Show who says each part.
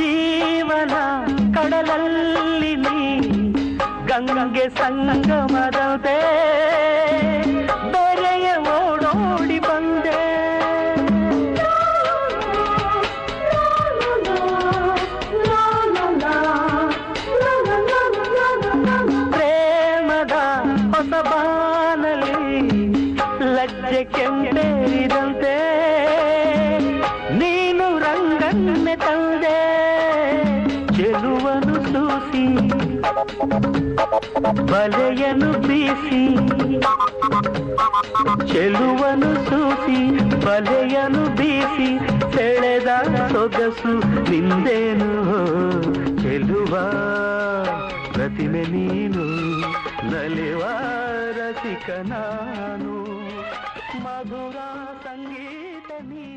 Speaker 1: ಜೀವನ ಕಡಲಲ್ಲಿ ನೀ ಗಂಗೆ ಸಂಗಮದಂತೆ ಬೆರೆಯ ಓಡೋಡಿ ಬಂದೆ. ಪ್ರೇಮದ ಹೊಸ ಬಾನಲಿ ಲಜ್ಜೆ ಕೆಂಪೇರಿದಂತೆ ನೀನು ರಂಗನ್ನೆ ತಂದೆ. ಚೆಲುವನು ಸೂಸಿ ಬಲೆಯನು ಬೀಸಿ, ಚೆಲುವನು ಸೂಸಿ ಬಲೆಯನು ಬೀಸಿ ಸೆಳೆದ ಸೊಗಸು ನಿಂದೇನು. ಚೆಲುವ ಪ್ರತಿಮೆ ನೀನು, ನಲಿವ ರಸಿಕ ನಾನು, ಮಧುರ ಸಂಗೀತ ನೀ.